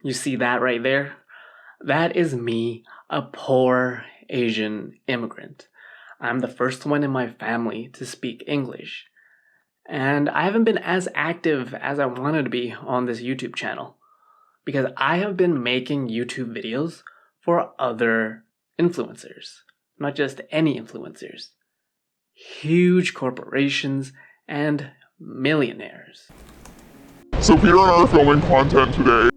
You see that right there? That is me, a poor Asian immigrant. I'm the first one in my family to speak English. And I haven't been as active as I wanted to be on this YouTube channel because I have been making YouTube videos for other influencers, not just any influencers, huge corporations and millionaires. So Peter and I are filming content today.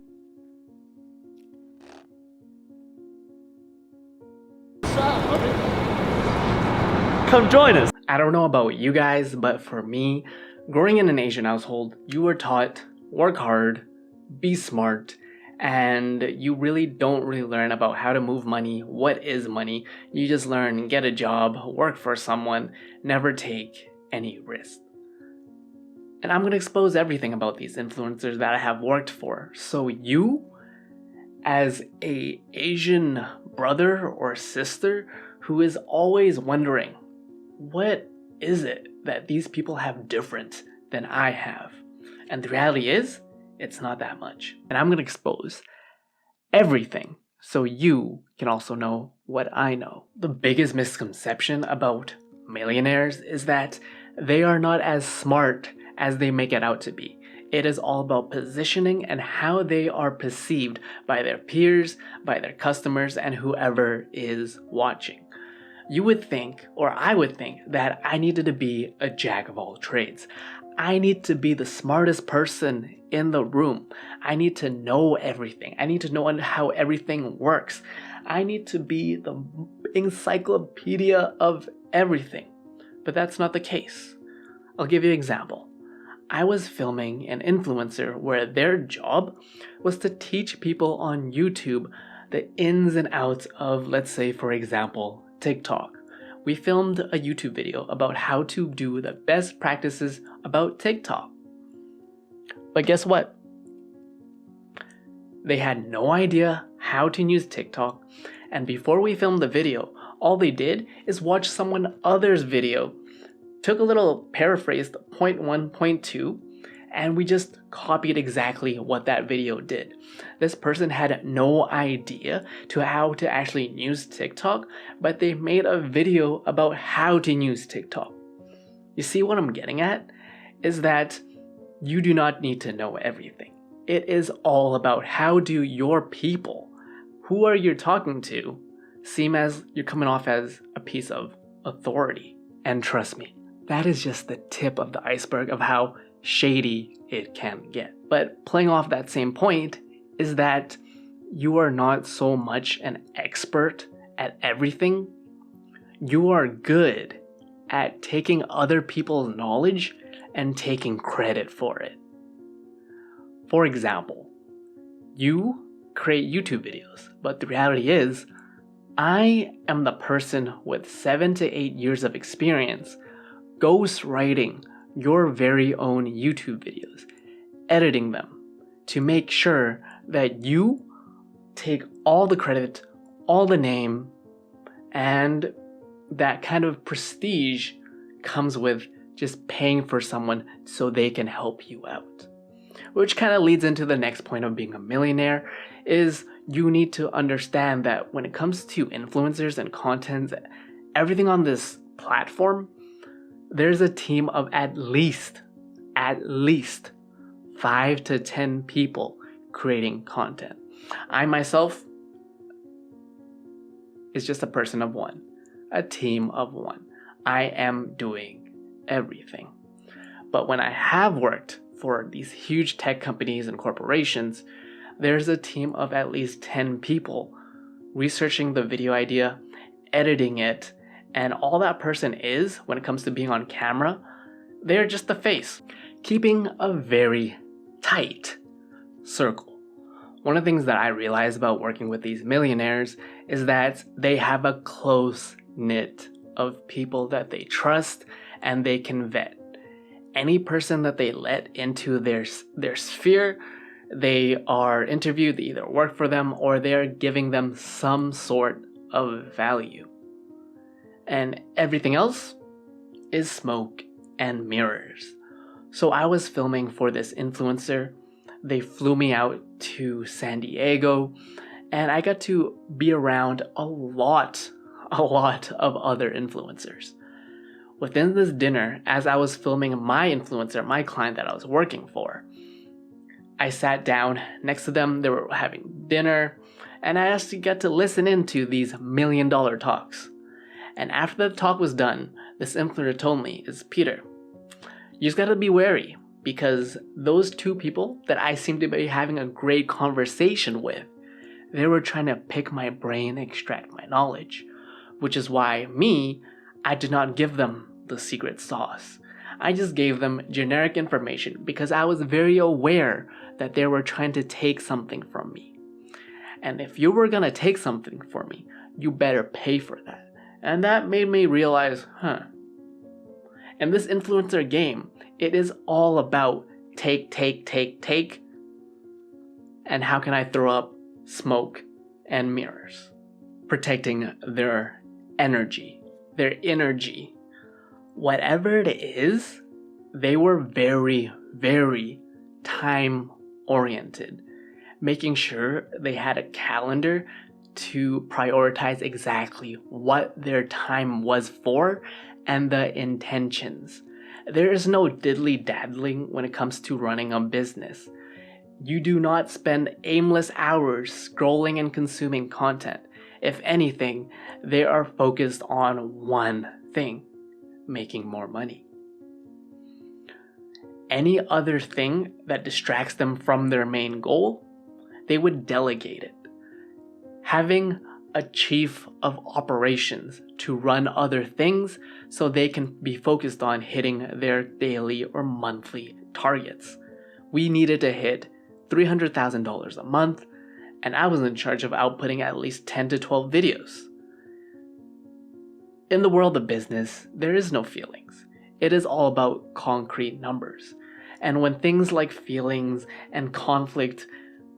Come join us! I don't know about you guys, but for me, growing in an Asian household, you were taught work hard, be smart, and you don't really learn about how to move money, what is money. You just learn, get a job, work for someone, never take any risk. And I'm gonna expose everything about these influencers that I have worked for. So you, as an Asian brother or sister who is always wondering, what is it that these people have different than I have? And the reality is, it's not that much. And I'm gonna expose everything so you can also know what I know. The biggest misconception about millionaires is that they are not as smart as they make it out to be. It is all about positioning and how they are perceived by their peers, by their customers, and whoever is watching. You would think, or I would think, that I needed to be a jack of all trades. I need to be the smartest person in the room. I need to know everything. I need to know how everything works. I need to be the encyclopedia of everything. But that's not the case. I'll give you an example. I was filming an influencer where their job was to teach people on YouTube the ins and outs of, let's say, for example, TikTok. We filmed a YouTube video about how to do the best practices about TikTok. But guess what? They had no idea how to use TikTok, and before we filmed the video, all they did is watch someone else's video, took a little paraphrased point 1, point 2, and we just copied exactly what that video did. This person had no idea to how to actually use TikTok, but they made a video about how to use TikTok. You see what I'm getting at? Is that you do not need to know everything. It is all about how do your people, who are you talking to, seem as you're coming off as a piece of authority. And trust me, that is just the tip of the iceberg of how shady it can get. But playing off that same point is that you are not so much an expert at everything. You are good at taking other people's knowledge and taking credit for it. For example, you create YouTube videos, but the reality is, I am the person with 7 to 8 years of experience ghostwriting your very own YouTube videos, editing them to make sure that you take all the credit, all the name, and that kind of prestige comes with just paying for someone so they can help you out. Which kind of leads into the next point of being a millionaire, is you need to understand that when it comes to influencers and content, everything on this platform, there's a team of at least 5 to 10 people creating content. I myself is just a person of one, a team of one. I am doing everything. But when I have worked for these huge tech companies and corporations, there's a team of at least 10 people researching the video idea, editing it, and all that person is when it comes to being on camera, they're just the face, keeping a very tight circle. One of the things that I realize about working with these millionaires is that they have a close knit of people that they trust and they can vet. Any person that they let into their sphere, they are interviewed, they either work for them or they're giving them some sort of value. And everything else is smoke and mirrors. So I was filming for this influencer They flew me out to San Diego, and I got to be around a lot of other influencers. Within this dinner, as I was filming my influencer, my client that I was working for, I sat down next to them. They were having dinner, and I actually got to listen into these $1 million talks. And after the talk was done, this influencer told me, Peter, you just gotta be wary, because those two people that I seem to be having a great conversation with, they were trying to pick my brain and extract my knowledge, which is why I did not give them the secret sauce. I just gave them generic information because I was very aware that they were trying to take something from me. And if you were gonna take something from me, you better pay for that. And that made me realize, in this influencer game, it is all about take, and how can I throw up smoke and mirrors, protecting their energy, whatever it is. They were very, very time oriented, making sure they had a calendar to prioritize exactly what their time was for and the intentions. There is no diddly-daddling when it comes to running a business. You do not spend aimless hours scrolling and consuming content. If anything, they are focused on one thing: making more money. Any other thing that distracts them from their main goal, they would delegate it. Having a chief of operations to run other things so they can be focused on hitting their daily or monthly targets. We needed to hit $300,000 a month, and I was in charge of outputting at least 10 to 12 videos. In the world of business, there is no feelings. It is all about concrete numbers. And when things like feelings and conflict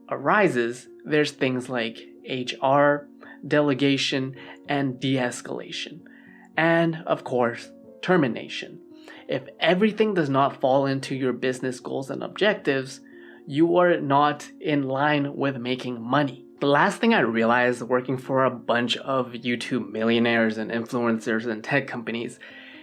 arises, there's things like HR, delegation, and de-escalation. And of course, termination. If everything does not fall into your business goals and objectives, you are not in line with making money. The last thing I realized working for a bunch of YouTube millionaires and influencers and tech companies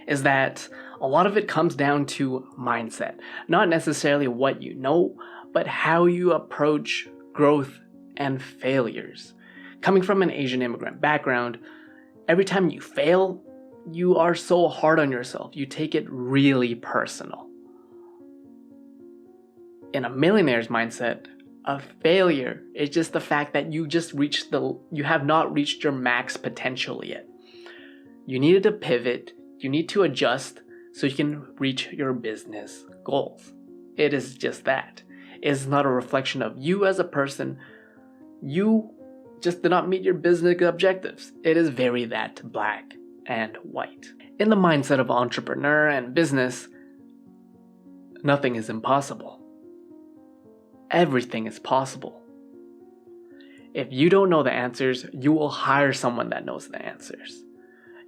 is that a lot of it comes down to mindset. Not necessarily what you know, but how you approach growth and failures. Coming from an Asian immigrant background, every time you fail, you are so hard on yourself. You take it really personal. In a millionaire's mindset, a failure is just the fact that you have not reached your max potential yet. You needed to pivot, you need to adjust so you can reach your business goals. It is just that. It is not a reflection of you as a person. You just did not meet your business objectives. It is very that black and white. In the mindset of entrepreneur and business, nothing is impossible. Everything is possible. If you don't know the answers, you will hire someone that knows the answers.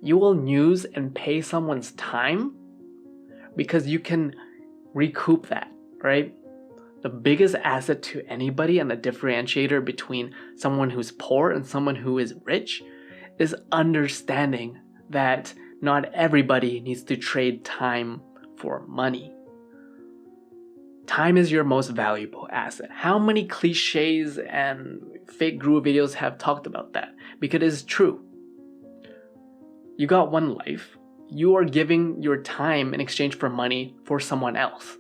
You will use and pay someone's time because you can recoup that, right? The biggest asset to anybody and the differentiator between someone who's poor and someone who is rich is understanding that not everybody needs to trade time for money. Time is your most valuable asset. How many cliches and fake guru videos have talked about that? Because it is true. You got one life. You are giving your time in exchange for money for someone else.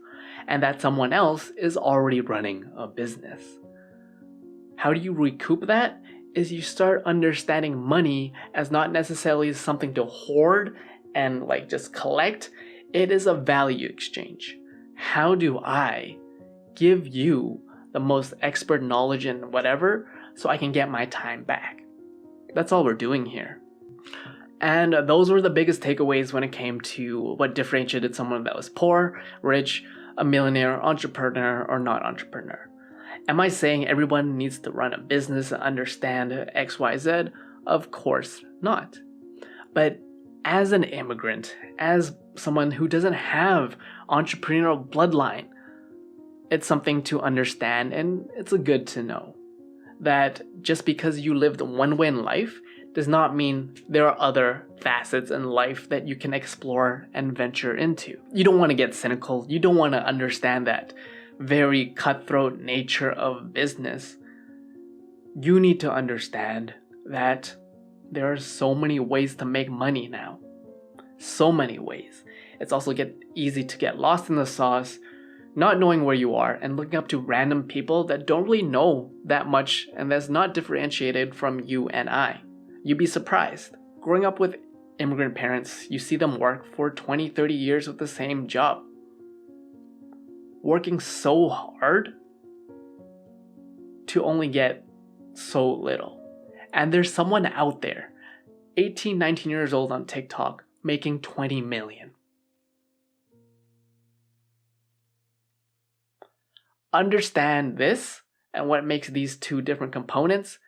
And that someone else is already running a business. How do you recoup that? Is you start understanding money as not necessarily something to hoard and just collect. It is a value exchange. How do I give you the most expert knowledge in whatever so I can get my time back? That's all we're doing here. And those were the biggest takeaways when it came to what differentiated someone that was poor, rich, a millionaire, entrepreneur, or not entrepreneur. Am I saying everyone needs to run a business and understand XYZ? Of course not. But as an immigrant, as someone who doesn't have entrepreneurial bloodline, It's something to understand, and it's good to know that just because you lived one way in life does not mean there are other facets in life that you can explore and venture into. You don't want to get cynical. You don't want to understand that very cutthroat nature of business. You need to understand that there are so many ways to make money now. So many ways. It's also easy to get lost in the sauce, not knowing where you are and looking up to random people that don't really know that much and that's not differentiated from you and I. You'd be surprised. Growing up with immigrant parents, you see them work for 20, 30 years with the same job. Working so hard to only get so little. And there's someone out there, 18, 19 years old on TikTok, making 20 million. Understand this and what makes these two different components,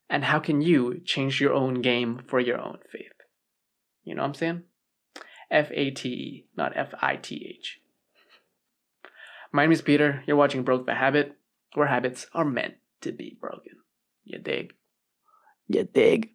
and how can you change your own game for your own faith. You know what I'm saying? F-A-T-E, not F-I-T-H. My name is Peter. You're watching Broke the Habit, where habits are meant to be broken. You dig? You dig?